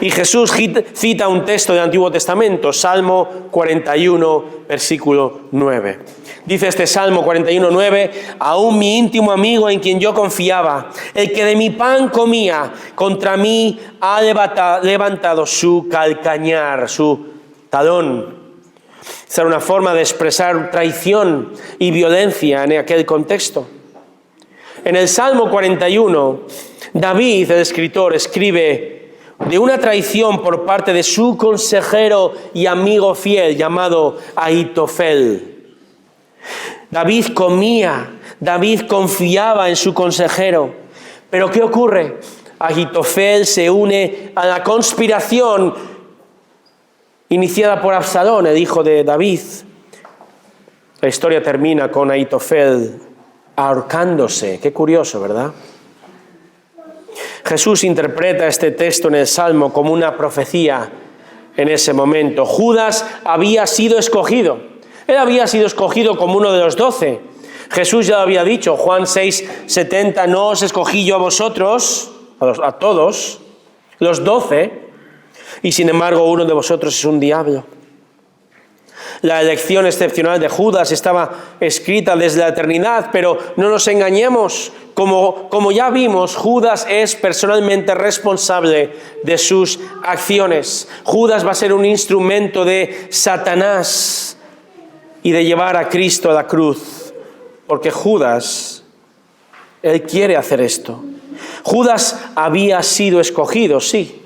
Y Jesús cita un texto del Antiguo Testamento, Salmo 41, versículo 9. Dice este Salmo 41, 9: aún mi íntimo amigo en quien yo confiaba, el que de mi pan comía, contra mí ha levantado su calcañar, su talón. Esa era una forma de expresar traición y violencia en aquel contexto. En el Salmo 41, David, el escritor, escribe de una traición por parte de su consejero y amigo fiel llamado Ahitofel. David comía, David confiaba en su consejero. Pero ¿qué ocurre? Ahitofel se une a la conspiración iniciada por Absalón, el hijo de David. La historia termina con Ahitofel ahorcándose. Qué curioso, ¿verdad? Jesús interpreta este texto en el Salmo como una profecía en ese momento. Judas había sido escogido. Él había sido escogido como uno de los 12. Jesús ya lo había dicho, Juan 6:70, no os escogí yo a vosotros, a todos, los 12, y sin embargo uno de vosotros es un diablo. La elección excepcional de Judas estaba escrita desde la eternidad, pero no nos engañemos. Como ya vimos, Judas es personalmente responsable de sus acciones. Judas va a ser un instrumento de Satanás y de llevar a Cristo a la cruz. Porque Judas, él quiere hacer esto. Judas había sido escogido, sí,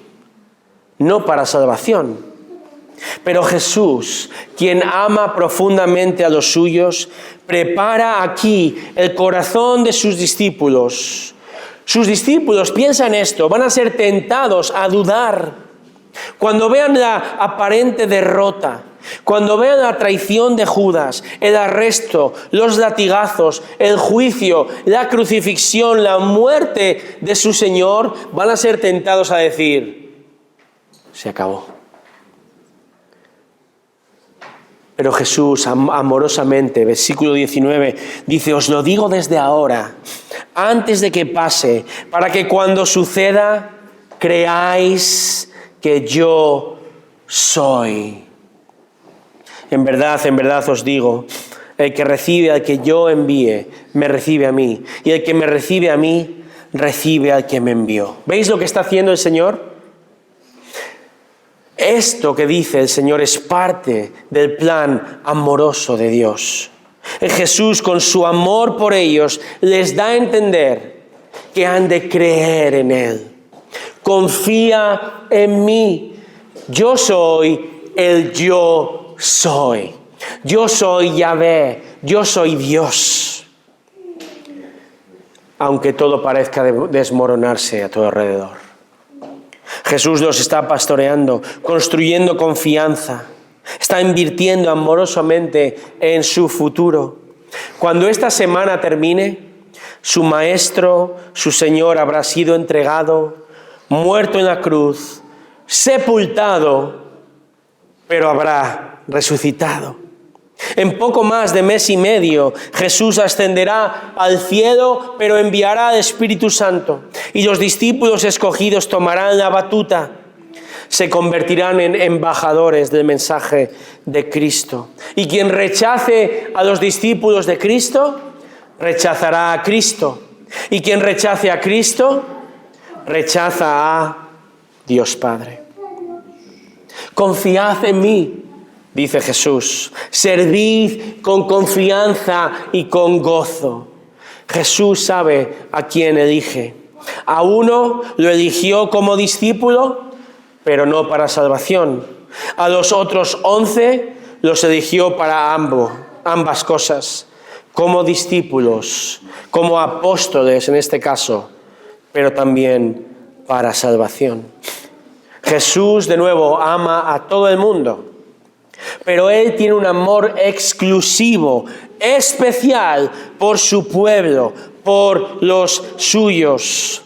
no para salvación. Pero Jesús, quien ama profundamente a los suyos, prepara aquí el corazón de sus discípulos. Sus discípulos, piensa en esto, van a ser tentados a dudar. Cuando vean la aparente derrota, cuando vean la traición de Judas, el arresto, los latigazos, el juicio, la crucifixión, la muerte de su Señor, van a ser tentados a decir, se acabó. Pero Jesús amorosamente, versículo 19, dice, os lo digo desde ahora, antes de que pase, para que cuando suceda, creáis que yo soy. En verdad os digo, el que recibe al que yo envíe, me recibe a mí. Y el que me recibe a mí, recibe al que me envió. ¿Veis lo que está haciendo el Señor? Esto que dice el Señor es parte del plan amoroso de Dios. Jesús, con su amor por ellos, les da a entender que han de creer en Él. Confía en mí. Yo soy el yo soy. Yo soy Yahvé. Yo soy Dios. Aunque todo parezca desmoronarse a tu alrededor. Jesús los está pastoreando, construyendo confianza, está invirtiendo amorosamente en su futuro. Cuando esta semana termine, su Maestro, su Señor, habrá sido entregado, muerto en la cruz, sepultado, pero habrá resucitado. En poco más de mes y medio, Jesús ascenderá al cielo, pero enviará al Espíritu Santo. Y los discípulos escogidos tomarán la batuta, se convertirán en embajadores del mensaje de Cristo. Y quien rechace a los discípulos de Cristo, rechazará a Cristo. Y quien rechace a Cristo, rechaza a Dios Padre. Confiad en mí, dice Jesús, servid con confianza y con gozo. Jesús sabe a quién elige. A uno lo eligió como discípulo, pero no para salvación. A los otros 11 los eligió para ambas cosas, como discípulos, como apóstoles en este caso, pero también para salvación. Jesús, de nuevo, ama a todo el mundo. Pero Él tiene un amor exclusivo, especial por su pueblo, por los suyos.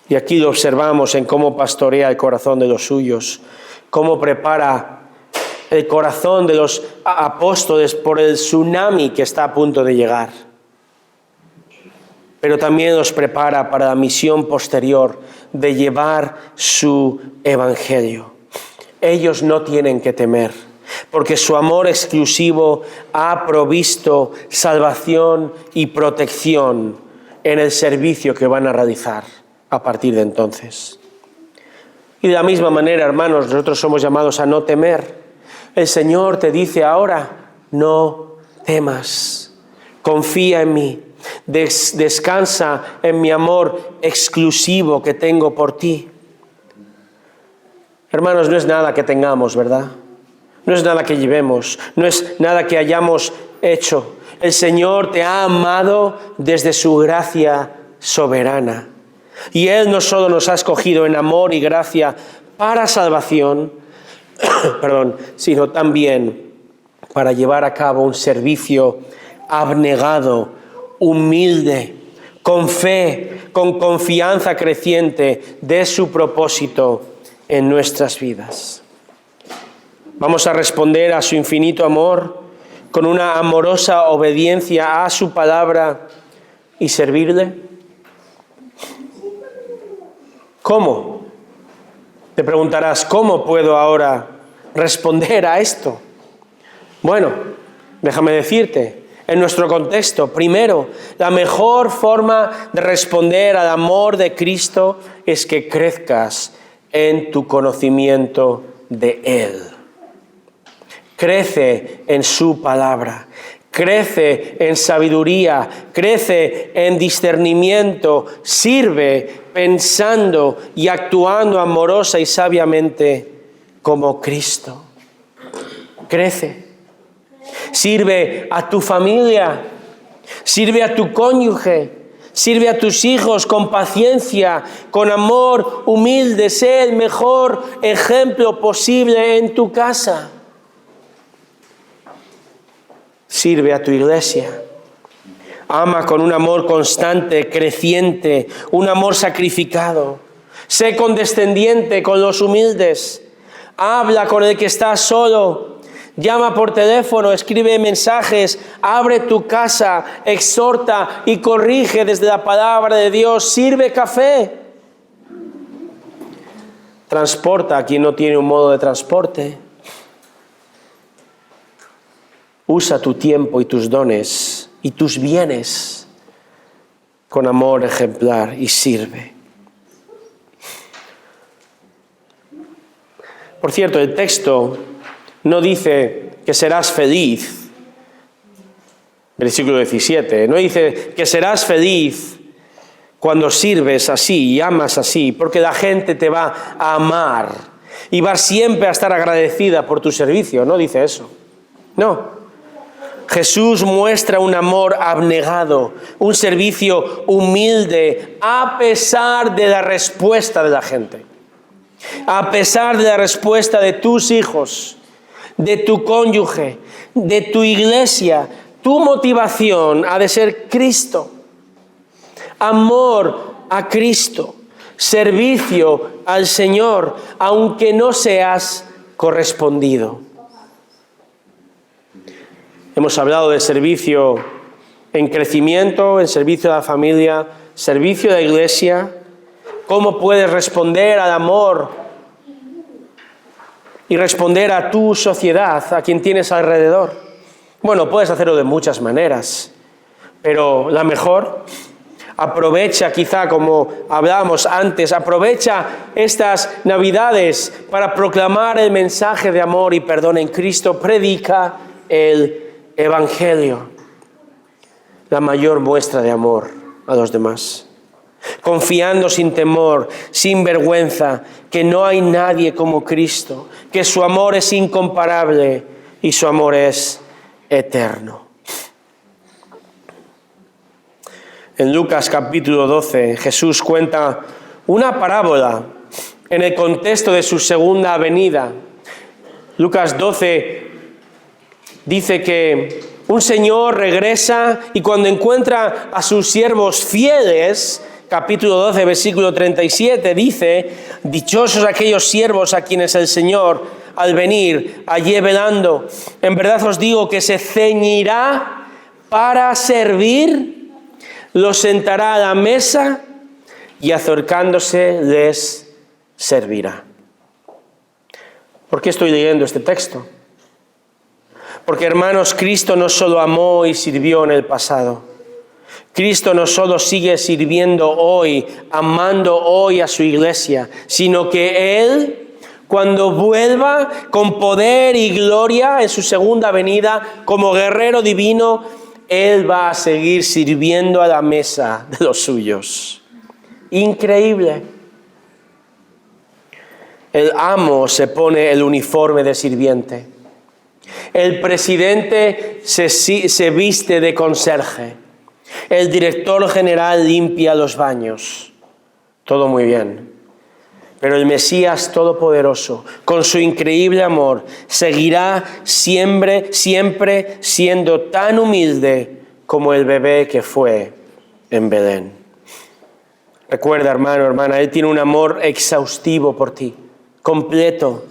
Y aquí lo observamos en cómo pastorea el corazón de los suyos, cómo prepara el corazón de los apóstoles por el tsunami que está a punto de llegar. Pero también los prepara para la misión posterior de llevar su evangelio. Ellos no tienen que temer, porque su amor exclusivo ha provisto salvación y protección en el servicio que van a realizar a partir de entonces. Y de la misma manera, hermanos, nosotros somos llamados a no temer. El Señor te dice ahora, no temas. Confía en mí. Descansa en mi amor exclusivo que tengo por ti. Hermanos, no es nada que tengamos, ¿verdad? No es nada que llevemos, no es nada que hayamos hecho. El Señor te ha amado desde su gracia soberana. Y Él no solo nos ha escogido en amor y gracia para salvación, sino también para llevar a cabo un servicio abnegado, humilde, con fe, con confianza creciente de su propósito en nuestras vidas. Vamos a responder a su infinito amor con una amorosa obediencia a su palabra y servirle. ¿Cómo? Te preguntarás, ¿cómo puedo ahora responder a esto? Bueno, déjame decirte, en nuestro contexto, primero, la mejor forma de responder al amor de Cristo es que crezcas en tu conocimiento de Él. Crece en su palabra, crece en sabiduría, crece en discernimiento, sirve pensando y actuando amorosa y sabiamente como Cristo. Crece. Sirve a tu familia, sirve a tu cónyuge, sirve a tus hijos con paciencia, con amor humilde. Sé el mejor ejemplo posible en tu casa. Sirve a tu iglesia. Ama con un amor constante, creciente, un amor sacrificado. Sé condescendiente con los humildes. Habla con el que está solo. Llama por teléfono, escribe mensajes, abre tu casa, exhorta y corrige desde la palabra de Dios. Sirve café. Transporta a quien no tiene un modo de transporte. Usa tu tiempo y tus dones y tus bienes con amor ejemplar y sirve. Por cierto, el texto no dice que serás feliz. Versículo 17. No dice que serás feliz cuando sirves así y amas así, porque la gente te va a amar y va siempre a estar agradecida por tu servicio. No dice eso. No. Jesús muestra un amor abnegado, un servicio humilde, a pesar de la respuesta de la gente. A pesar de la respuesta de tus hijos, de tu cónyuge, de tu iglesia, tu motivación ha de ser Cristo. Amor a Cristo, servicio al Señor, aunque no seas correspondido. Hemos hablado de servicio en crecimiento, en servicio a la familia, servicio a la iglesia. ¿Cómo puedes responder al amor y responder a tu sociedad, a quien tienes alrededor? Bueno, puedes hacerlo de muchas maneras, pero la mejor, aprovecha quizá, como hablábamos antes, aprovecha estas Navidades para proclamar el mensaje de amor y perdón en Cristo. Predica el Evangelio, la mayor muestra de amor a los demás. Confiando sin temor, sin vergüenza, que no hay nadie como Cristo, que su amor es incomparable y su amor es eterno. En Lucas capítulo 12, Jesús cuenta una parábola en el contexto de su segunda venida. Lucas 12 dice que un señor regresa y cuando encuentra a sus siervos fieles, capítulo 12, versículo 37, dice: dichosos aquellos siervos a quienes el Señor, al venir, hallé velando. En verdad os digo que se ceñirá para servir, los sentará a la mesa y acercándose les servirá. ¿Por qué estoy leyendo este texto? Porque, hermanos, Cristo no solo amó y sirvió en el pasado. Cristo no solo sigue sirviendo hoy, amando hoy a su iglesia, sino que Él, cuando vuelva con poder y gloria en su segunda venida como guerrero divino, Él va a seguir sirviendo a la mesa de los suyos. Increíble. El amo se pone el uniforme de sirviente. El presidente se viste de conserje. El director general limpia los baños. Todo muy bien. Pero el Mesías Todopoderoso, con su increíble amor, seguirá siempre siendo tan humilde como el bebé que fue en Belén. Recuerda, hermano, hermana, Él tiene un amor exhaustivo por ti, completo,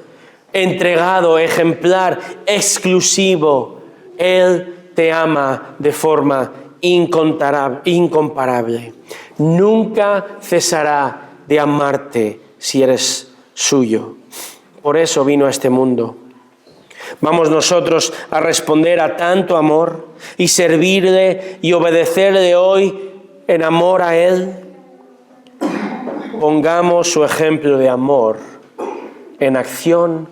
entregado, ejemplar, exclusivo. Él te ama de forma incomparable. Nunca cesará de amarte si eres suyo. Por eso vino a este mundo. Vamos nosotros a responder a tanto amor y servirle y obedecerle hoy en amor a Él. Pongamos su ejemplo de amor en acción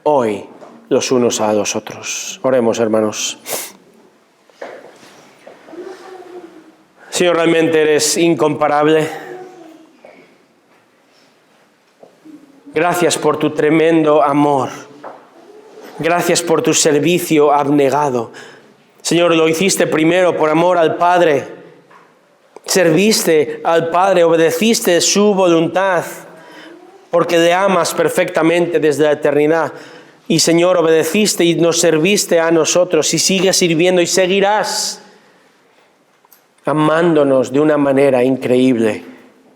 hoy los unos a los otros. Oremos, hermanos. Señor, realmente eres incomparable. Gracias por tu tremendo amor. Gracias por tu servicio abnegado. Señor, lo hiciste primero por amor al Padre. Serviste al Padre, obedeciste su voluntad, porque le amas perfectamente desde la eternidad. Y Señor, obedeciste y nos serviste a nosotros y sigues sirviendo y seguirás amándonos de una manera increíble,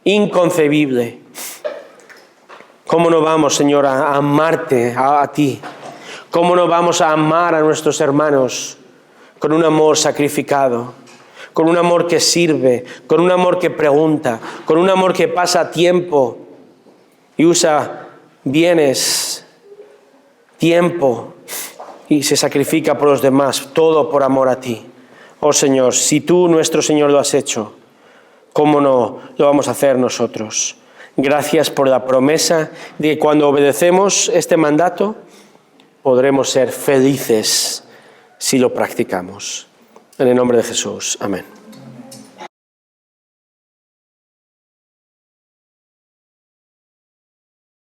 inconcebible. ¿Cómo no vamos, Señor, a amarte a ti? ¿Cómo no vamos a amar a nuestros hermanos con un amor sacrificado, con un amor que sirve, con un amor que pregunta, con un amor que pasa tiempo y usa bienes, tiempo y se sacrifica por los demás, todo por amor a ti? Oh Señor, si tú, nuestro Señor, lo has hecho, ¿cómo no lo vamos a hacer nosotros? Gracias por la promesa de que cuando obedecemos este mandato podremos ser felices si lo practicamos. En el nombre de Jesús. Amén.